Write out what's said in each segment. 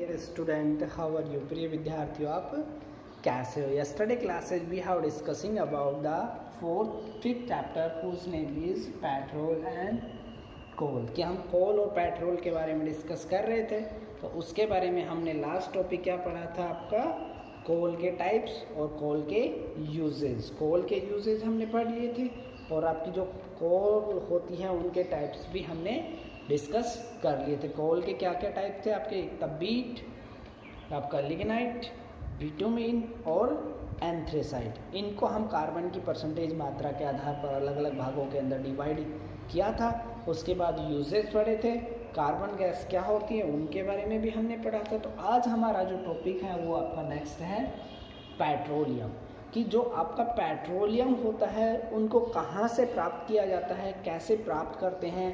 Dear student, how are you? प्रिय विद्यार्थियों, आप कैसे हो? Yesterday classes we have discussing about the fifth chapter whose name is petrol and coal. कि हम कोल और पेट्रोल के बारे में डिस्कस कर रहे थे। तो उसके बारे में हमने लास्ट टॉपिक क्या पढ़ा था आपका? कोल के टाइप्स और कोल के यूजेज। कोल के यूजेज हमने पढ़ लिए थे और आपकी जो कोल होती हैं उनके टाइप्स भी हमने डिस्कस कर लिए थे। कोल के क्या क्या टाइप थे आपके? बीट, आपका लिग्नाइट, बिटुमिन और एंथ्रेसाइट। इनको हम कार्बन की परसेंटेज मात्रा के आधार पर अलग अलग भागों के अंदर डिवाइड किया था। उसके बाद यूजेज पढ़े थे। कार्बन गैस क्या होती है उनके बारे में भी हमने पढ़ा था। तो आज हमारा जो टॉपिक है वो आपका नेक्स्ट है पेट्रोलियम। कि जो आपका पेट्रोलियम होता है उनको कहाँ से प्राप्त किया जाता है, कैसे प्राप्त करते हैं,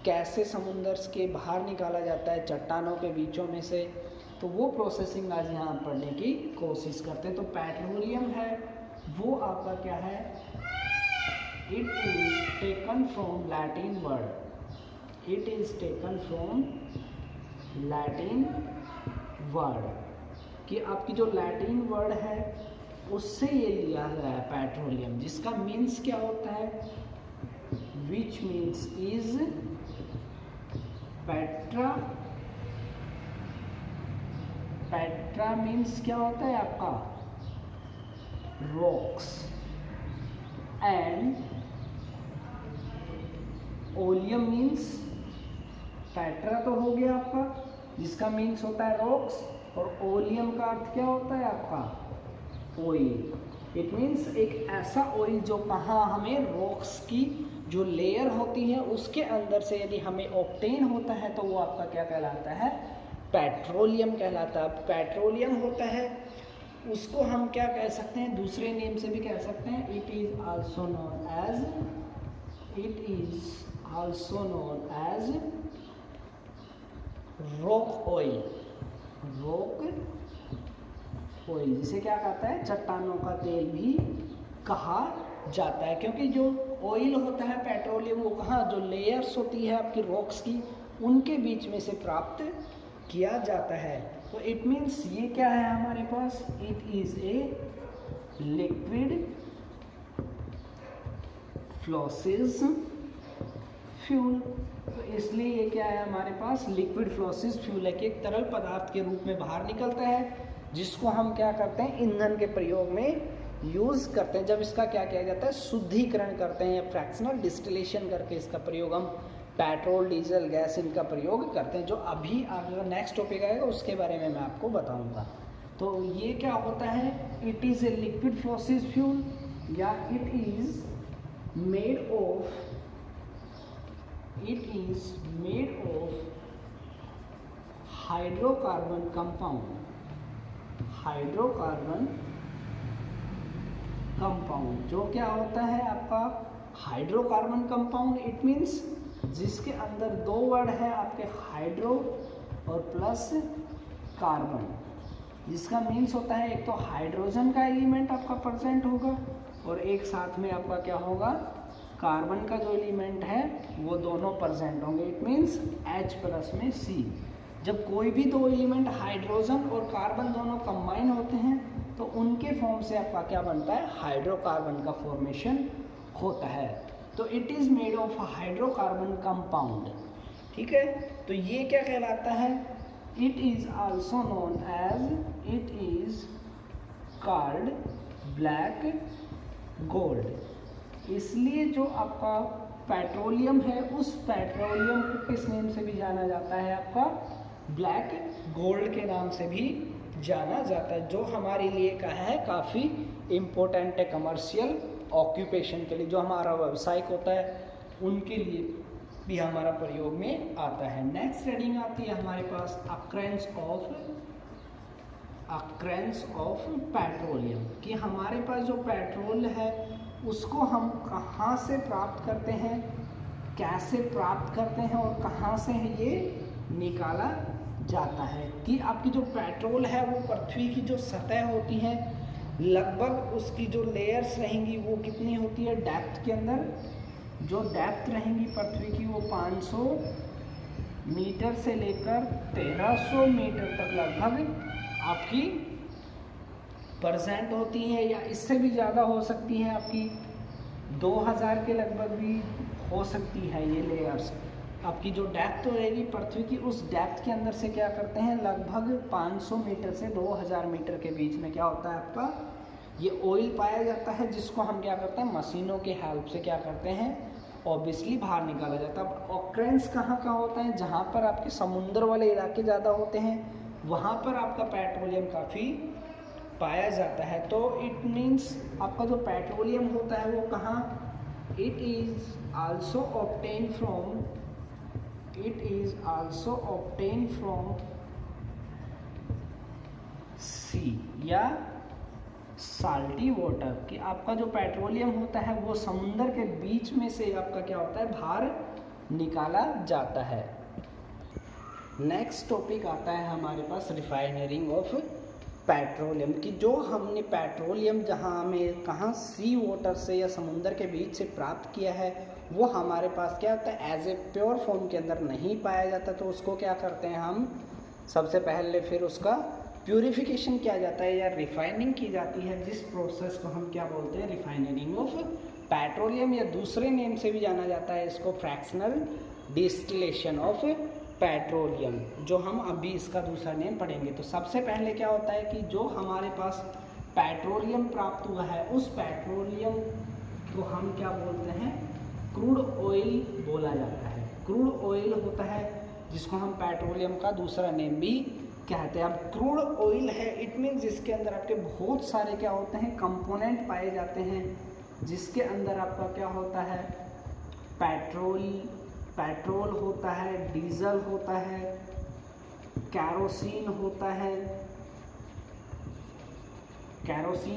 कैसे समुद्र के बाहर निकाला जाता है चट्टानों के बीचों में से, तो वो प्रोसेसिंग आज यहाँ पढ़ने की कोशिश करते हैं। तो पेट्रोलियम है वो आपका क्या है? It is taken from Latin word. It is taken from Latin word. कि आपकी जो लैटिन वर्ड है उससे ये लिया गया है पेट्रोलियम, जिसका मीन्स क्या होता है? Which means is Petra. Petra means क्या होता है आपका? Rocks. And oleum means, Petra तो हो गया आपका जिसका मीन्स होता है रॉक्स, और ओलियम का अर्थ क्या होता है आपका? ऑयल। इट मीन्स एक ऐसा ऑयल जो कहाँ हमें रॉक्स की जो लेयर होती है उसके अंदर से यदि हमें ऑब्टेन होता है तो वो आपका क्या कहलाता है? पेट्रोलियम कहलाता है। पेट्रोलियम होता है उसको हम क्या कह सकते हैं? दूसरे नेम से भी कह सकते हैं। It is also known as rock oil. Rock oil जिसे क्या कहता है? चट्टानों का तेल भी कहा जाता है। क्योंकि जो ऑयल होता है पेट्रोलियम वो कहाँ, जो लेयर्स होती है आपकी रॉक्स की उनके बीच में से प्राप्त किया जाता है। तो इट मीन्स ये क्या है हमारे पास? इट इज ए लिक्विड फ्लोसिस फ्यूल। तो इसलिए ये क्या है हमारे पास? लिक्विड फ्लोसिस फ्यूल है कि एक तरल पदार्थ के रूप में बाहर निकलता है जिसको हम क्या करते हैं? ईंधन के प्रयोग में यूज़ करते हैं। जब इसका क्या किया जाता है? शुद्धिकरण करते हैं या फ्रैक्शनल डिस्टिलेशन करके इसका प्रयोग हम पेट्रोल, डीजल, गैस इनका प्रयोग करते हैं। जो अभी आगे नेक्स्ट टॉपिक आएगा उसके बारे में मैं आपको बताऊंगा। तो ये क्या होता है? इट इज़ ए लिक्विड फ्लोसिस फ्यूल या it is made of hydrocarbon compound. Hydrocarbon compound जो क्या होता है आपका? Hydrocarbon compound. इट मीन्स जिसके अंदर दो वर्ड है आपके हाइड्रो और प्लस कार्बन, जिसका मीन्स होता है एक तो हाइड्रोजन का एलिमेंट आपका प्रेजेंट होगा और एक साथ में आपका क्या होगा? कार्बन का जो एलिमेंट है वो दोनों प्रेजेंट होंगे। इट मीन्स H प्लस में C। जब कोई भी दो एलिमेंट हाइड्रोजन और कार्बन दोनों कंबाइन होते हैं तो उनके फॉर्म से आपका क्या बनता है? हाइड्रोकार्बन का फॉर्मेशन होता है। तो it is made of hydrocarbon compound. ठीक है, तो ये क्या कहलाता है? It is also known as, it is called black gold. इसलिए जो आपका पेट्रोलियम है उस पेट्रोलियम को किस नेम से भी जाना जाता है? आपका ब्लैक गोल्ड के नाम से भी जाना जाता है, जो हमारे लिए क्या है? काफ़ी इम्पोर्टेंट है कमर्शियल ऑक्यूपेशन के लिए। जो हमारा व्यावसायिक होता है उनके लिए भी हमारा प्रयोग में आता है। नेक्स्ट रीडिंग आती है हमारे पास अक्रेंस ऑफ पेट्रोलियम। कि हमारे पास जो पेट्रोल है उसको हम कहाँ से प्राप्त करते हैं, कैसे प्राप्त करते हैं और कहाँ से ये निकाला जाता है। कि आपकी जो पेट्रोल है वो पृथ्वी की जो सतह होती है लगभग उसकी जो लेयर्स रहेंगी वो कितनी होती है? डेप्थ के अंदर जो डेप्थ रहेंगी पृथ्वी की वो 500 मीटर से लेकर 1300 मीटर तक लगभग आपकी परसेंट होती है, या इससे भी ज़्यादा हो सकती है, आपकी 2000 के लगभग भी हो सकती है ये लेयर्स। आपकी जो डेप्थ तो रहेगी पृथ्वी की, उस डेप्थ के अंदर से क्या करते हैं लगभग 500 मीटर से 2000 मीटर के बीच में क्या होता है आपका ये ऑयल पाया जाता है, जिसको हम क्या करते हैं मशीनों के हेल्प से क्या करते हैं ऑब्वियसली बाहर निकाला जाता है। अब ऑकरेंस कहाँ कहाँ होता है, जहाँ पर आपके समुद्र वाले इलाके ज़्यादा होते हैं वहाँ पर आपका पेट्रोलियम काफ़ी पाया जाता है। तो इट मीन्स आपका जो पेट्रोलियम होता है वो कहाँ, it is also obtain from sea या साल्टी वाटर, कि आपका जो पेट्रोलियम होता है वो समुद्र के बीच में से आपका क्या होता है बाहर निकाला जाता है। नेक्स्ट टॉपिक आता है हमारे पास रिफाइनरिंग ऑफ पेट्रोलियम, की जो हमने पेट्रोलियम जहाँ हमें कहाँ सी वाटर से या समुद्र के बीच से प्राप्त किया है वो हमारे पास क्या होता है एज ए प्योर फॉर्म के अंदर नहीं पाया जाता। तो उसको क्या करते हैं हम सबसे पहले फिर उसका प्यूरिफिकेशन किया जाता है या रिफाइनिंग की जाती है, जिस प्रोसेस को हम क्या बोलते हैं रिफाइनरिंग ऑफ पेट्रोलियम, या दूसरे नेम से भी जाना जाता है इसको फ्रैक्शनल डिस्टिलेशन ऑफ पेट्रोलियम, जो हम अभी इसका दूसरा नेम पढ़ेंगे। तो सबसे पहले क्या होता है कि जो हमारे पास पेट्रोलियम प्राप्त हुआ है उस पेट्रोलियम को हम क्या बोलते हैं क्रूड ऑयल बोला जाता है। क्रूड ऑयल होता है जिसको हम पेट्रोलियम का दूसरा नेम भी कहते हैं। अब क्रूड ऑयल है इट मीन्स जिसके अंदर आपके बहुत सारे क्या होते हैं कंपोनेंट पाए जाते हैं, जिसके अंदर आपका क्या होता है पेट्रोल होता है, डीजल होता है, कैरोसिन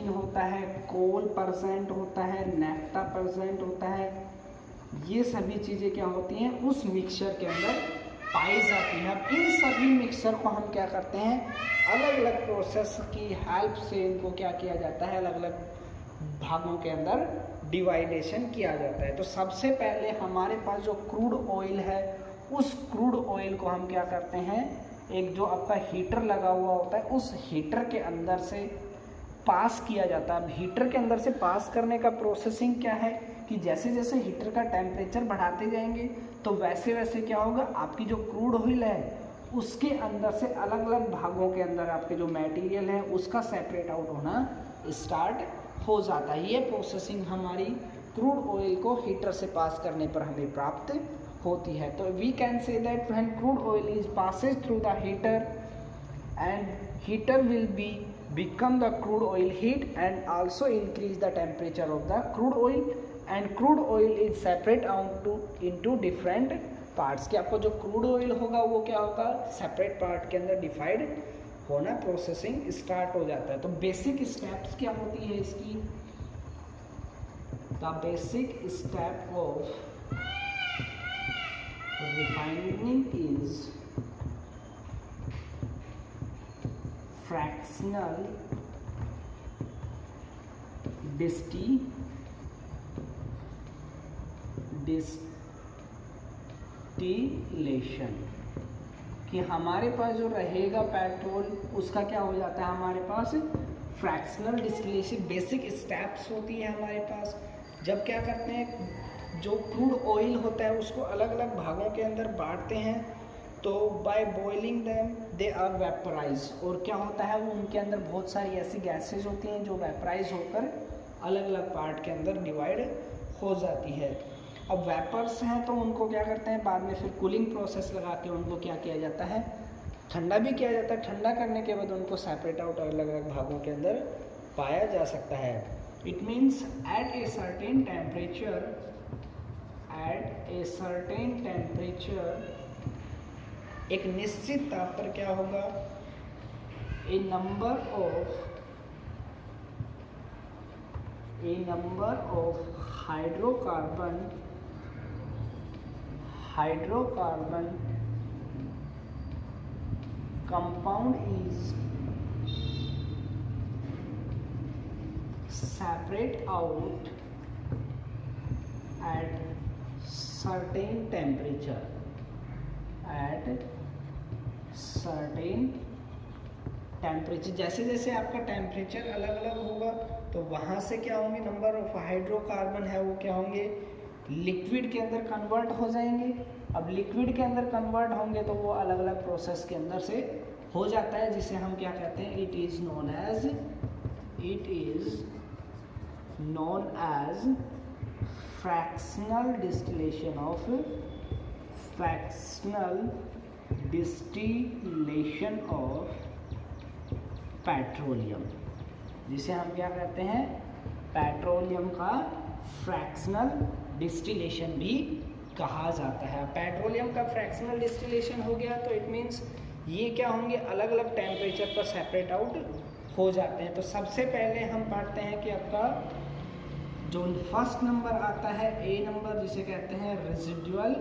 होता है, कोल परसेंट होता है, नेफ्टा परसेंट होता है। ये सभी चीज़ें क्या होती हैं उस मिक्सचर के अंदर पाई जाती है। अब इन सभी मिक्सचर को हम क्या करते हैं अलग अलग प्रोसेस की हेल्प से इनको क्या किया जाता है अलग अलग भागों के अंदर डिवाइडेशन किया जाता है। तो सबसे पहले हमारे पास जो क्रूड ऑयल है उस क्रूड ऑयल को हम क्या करते हैं एक जो आपका हीटर लगा हुआ होता है उस हीटर के अंदर से पास किया जाता है। अब हीटर के अंदर से पास करने का प्रोसेसिंग क्या है कि जैसे जैसे हीटर का टेम्परेचर बढ़ाते जाएंगे तो वैसे वैसे क्या होगा आपकी जो क्रूड ऑयल है उसके अंदर से अलग अलग भागों के अंदर आपके जो मटेरियल है उसका सेपरेट आउट होना स्टार्ट हो जाता है। ये प्रोसेसिंग हमारी क्रूड ऑयल को हीटर से पास करने पर हमें प्राप्त होती है। तो we can say that when crude oil is passes through the heater and heater will be become the crude oil heat and also increase the temperature of the crude oil and crude oil is separate out into different parts। कि आपको जो crude oil होगा वो क्या होगा separate part के अंदर divide होना प्रोसेसिंग स्टार्ट हो जाता है। तो बेसिक स्टेप्स क्या होती है इसकी, the basic step of refining is fractional distillation, कि हमारे पास जो रहेगा पेट्रोल उसका क्या हो जाता है हमारे पास फ्रैक्शनल डिस्टिलेशन। बेसिक स्टेप्स होती है हमारे पास। जब क्या करते हैं जो क्रूड ऑयल होता है उसको अलग अलग भागों के अंदर बांटते हैं तो by boiling them they are vaporise, और क्या होता है वो उनके अंदर बहुत सारी ऐसी गैसेज होती हैं जो वेपराइज होकर अलग अलग पार्ट के अंदर डिवाइड हो जाती है। अब वेपर्स हैं तो उनको क्या करते हैं बाद में फिर कूलिंग प्रोसेस लगा के उनको क्या किया जाता है ठंडा भी किया जाता है। ठंडा करने के बाद उनको सेपरेट आउट अलग अलग भागों के अंदर पाया जा सकता है। It means at a certain temperature एक निश्चित ताप पर क्या होगा a number of hydrocarbon compound is separate out at certain temperature at certain temperature. जैसे जैसे आपका टेम्परेचर अलग अलग होगा तो वहाँ से क्या होंगे, नंबर ऑफ हाइड्रोकार्बन है वो क्या होंगे, लिक्विड के अंदर कन्वर्ट हो जाएंगे। अब लिक्विड के अंदर कन्वर्ट होंगे तो वो अलग अलग प्रोसेस के अंदर से हो जाता है, जिसे हम क्या कहते हैं, it is known as fractional distillation of petroleum, जिसे हम क्या कहते हैं, पेट्रोलियम का फ्रैक्शनल डिस्टिलेशन भी कहा जाता है। पेट्रोलियम का फ्रैक्शनल डिस्टिलेशन हो गया तो इट मीन्स ये क्या होंगे, अलग अलग टेम्परेचर पर सेपरेट आउट हो जाते हैं। तो सबसे पहले हम पढ़ते हैं कि आपका जो फर्स्ट नंबर आता है ए नंबर, जिसे कहते हैं रेजिडुअल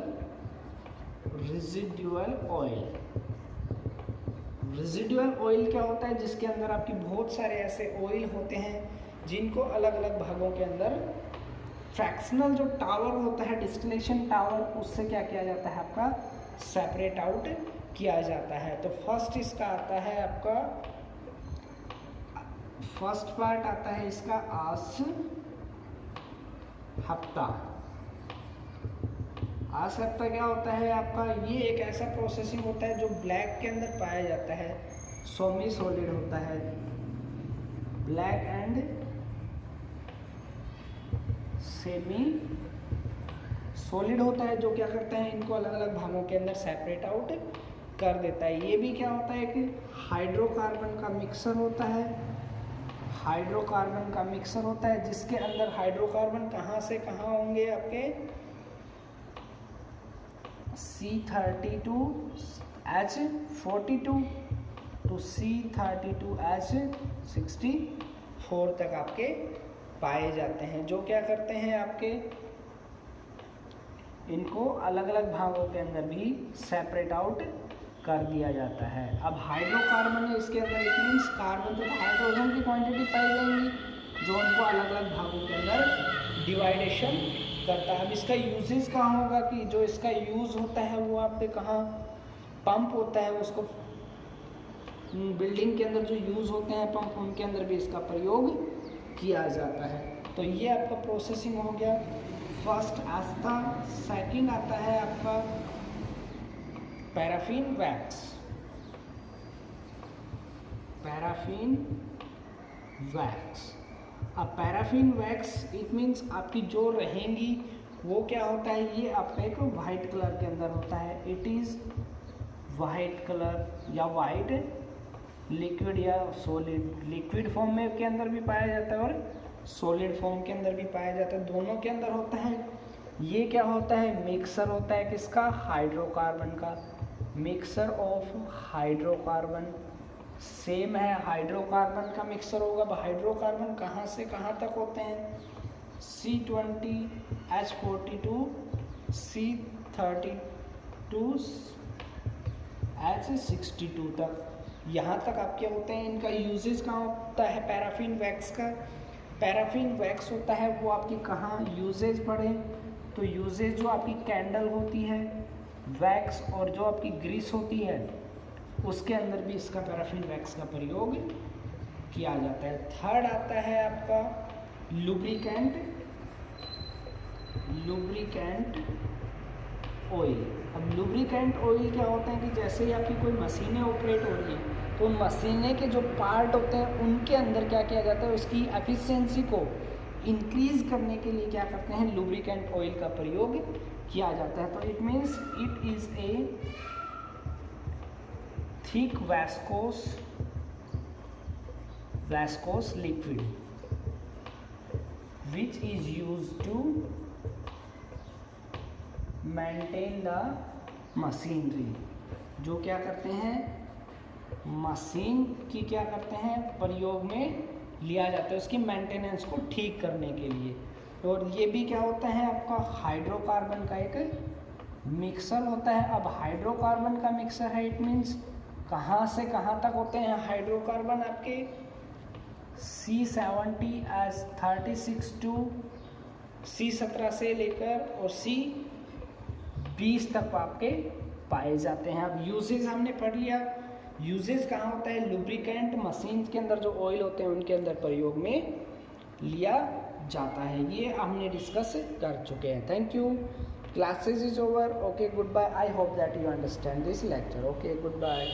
ऑयल। रेजिडुअल ऑयल क्या होता है, जिसके अंदर आपकी बहुत सारे ऐसे ऑयल होते हैं जिनको अलग अलग भागों के अंदर फ्रैक्शनल जो टावर होता है, डिस्टिलेशन टावर, उससे क्या किया जाता है, आपका सेपरेट आउट किया जाता है। तो फर्स्ट इसका आता है आपका, फर्स्ट पार्ट आता है इसका आसहप्ता क्या होता है आपका, ये एक ऐसा प्रोसेसिंग होता है जो ब्लैक के अंदर पाया जाता है, सेमी सॉलिड होता है, ब्लैक एंड सेमी सॉलिड होता है, जो क्या करता है, इनको अलग अलग भागों के अंदर सेपरेट आउट कर देता है। ये भी क्या होता है कि हाइड्रोकार्बन का मिक्सर होता है, हाइड्रोकार्बन का मिक्सर होता है, जिसके अंदर हाइड्रोकार्बन कहाँ से कहाँ होंगे आपके, C32H42 to C32H64 तक आपके पाए जाते हैं, जो क्या करते हैं आपके, इनको अलग अलग भागों के अंदर भी सेपरेट आउट कर दिया जाता है। अब हाइड्रोकार्बन है, इसके अंदर इट मीन्स कार्बन तथा हाइड्रोजन की क्वांटिटी पाई जाएंगी, जो उनको अलग अलग भागों के अंदर डिवाइडेशन करता है। अब इसका यूजेस कहाँ होगा, कि जो इसका यूज़ होता है वो आपके कहाँ, पंप होता है, उसको बिल्डिंग के अंदर जो यूज़ होते हैं पंप, उनके अंदर भी इसका प्रयोग किया जाता है। तो ये आपका प्रोसेसिंग हो गया फर्स्ट आस्था। सेकंड आता है आपका पैराफिन वैक्स। अब पैराफिन वैक्स इट मीन्स आपकी जो रहेंगी वो क्या होता है, ये आपका एक वाइट कलर के अंदर होता है, इट इज़ वाइट कलर या वाइट लिक्विड या सॉलिड, लिक्विड फॉर्म में के अंदर भी पाया जाता है और सॉलिड फॉर्म के अंदर भी पाया जाता है, दोनों के अंदर होता है। ये क्या होता है, मिक्सर होता है किसका, हाइड्रोकार्बन का, मिक्सर ऑफ हाइड्रोकार्बन। सेम है, हाइड्रोकार्बन का मिक्सर होगा। अब हाइड्रोकार्बन कहाँ से कहाँ तक होते हैं, C20H42 C32H62 तक, यहाँ तक आपके होते हैं। इनका यूजेस कहाँ होता है पैराफिन वैक्स का, पैराफिन वैक्स होता है वो आपकी कहाँ यूजेज पड़े, तो यूजेज जो आपकी कैंडल होती है, वैक्स और जो आपकी ग्रीस होती है, उसके अंदर भी इसका पैराफिन वैक्स का प्रयोग किया जाता है। थर्ड आता है आपका लुब्रिकेंट ऑयल। अब लुब्रिकेंट ऑयल क्या होता है कि जैसे ही आपकी कोई मशीनें ऑपरेट हो रही हैं तो उन मशीनें के जो पार्ट होते हैं उनके अंदर क्या किया जाता है, उसकी एफिशिएंसी को इंक्रीज करने के लिए क्या करते हैं, लुब्रिकेंट ऑयल का प्रयोग किया जाता है। तो it means it is A thick viscous liquid which is used to maintain the machinery, जो क्या करते हैं, मशीन की क्या करते हैं, प्रयोग में लिया जाता है उसकी मेंटेनेंस को ठीक करने के लिए। और ये भी क्या होता है आपका हाइड्रोकार्बन का एक मिक्सर होता है। अब हाइड्रोकार्बन का मिक्सर है, इट मीन्स कहाँ से कहाँ तक होते हैं हाइड्रोकार्बन आपके, C70H36 टू C17 से लेकर और C20 तक आपके पाए जाते हैं। अब यूजेज हमने पढ़ लिया। यूजेज कहाँ होता है? लुब्रिकेंट मशीन के अंदर जो ऑयल होते हैं उनके अंदर प्रयोग में लिया जाता है। ये हमने डिस्कस कर चुके हैं। Thank you. Classes is over. Okay, good bye. I hope that you understand this lecture. Okay, good bye.